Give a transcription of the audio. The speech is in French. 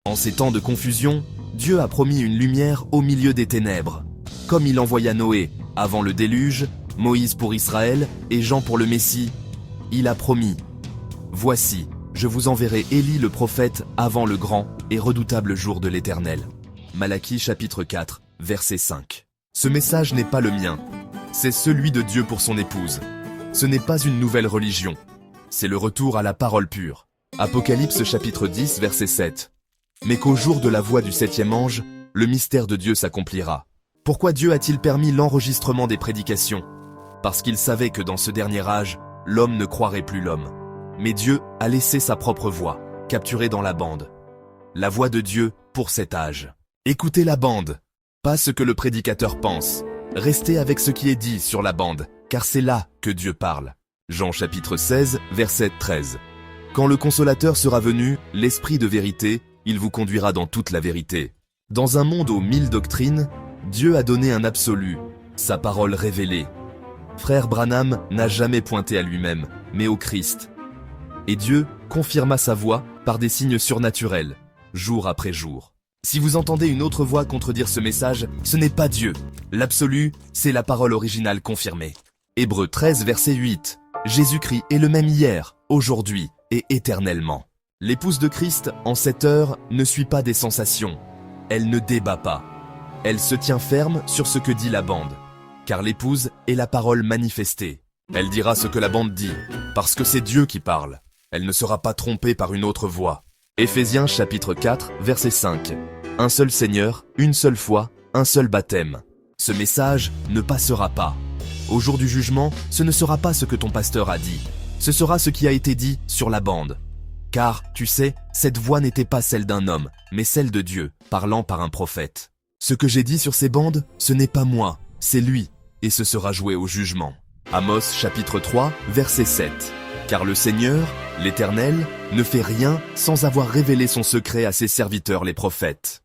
En ces temps de confusion, Dieu a promis une lumière au milieu des ténèbres. Comme il envoya Noé avant le déluge, Moïse pour Israël et Jean pour le Messie, il a promis « Voici, je vous enverrai Élie le prophète avant le grand et redoutable jour de l'Éternel. » Malachie chapitre 4, verset 5. Ce message n'est pas le mien, c'est celui de Dieu pour son épouse. Ce n'est pas une nouvelle religion, c'est le retour à la parole pure. Apocalypse chapitre 10, verset 7. Mais qu'au jour de la voix du septième ange, le mystère de Dieu s'accomplira. Pourquoi Dieu a-t-il permis l'enregistrement des prédications? Parce qu'il savait que dans ce dernier âge, l'homme ne croirait plus l'homme. Mais Dieu a laissé sa propre voix, capturée dans la bande. La voix de Dieu pour cet âge. Écoutez la bande, pas ce que le prédicateur pense. Restez avec ce qui est dit sur la bande, car c'est là que Dieu parle. Jean chapitre 16, verset 13. Quand le Consolateur sera venu, l'Esprit de vérité, il vous conduira dans toute la vérité. Dans un monde aux 1000 doctrines, Dieu a donné un absolu, sa parole révélée. Frère Branham n'a jamais pointé à lui-même, mais au Christ. Et Dieu confirma sa voix par des signes surnaturels, jour après jour. Si vous entendez une autre voix contredire ce message, ce n'est pas Dieu. L'absolu, c'est la parole originale confirmée. Hébreux 13, verset 8. Jésus-Christ est le même hier, aujourd'hui et éternellement. L'épouse de Christ, en cette heure, ne suit pas des sensations. Elle ne débat pas. Elle se tient ferme sur ce que dit la bande. Car l'épouse est la parole manifestée. Elle dira ce que la bande dit, parce que c'est Dieu qui parle. Elle ne sera pas trompée par une autre voix. Éphésiens chapitre 4, verset 5. Un seul Seigneur, une seule foi, un seul baptême. Ce message ne passera pas. Au jour du jugement, ce ne sera pas ce que ton pasteur a dit. Ce sera ce qui a été dit sur la bande. Car, tu sais, cette voix n'était pas celle d'un homme, mais celle de Dieu, parlant par un prophète. Ce que j'ai dit sur ces bandes, ce n'est pas moi, c'est lui, et ce sera joué au jugement. Amos chapitre 3, verset 7. Car le Seigneur, l'Éternel, ne fait rien sans avoir révélé son secret à ses serviteurs les prophètes.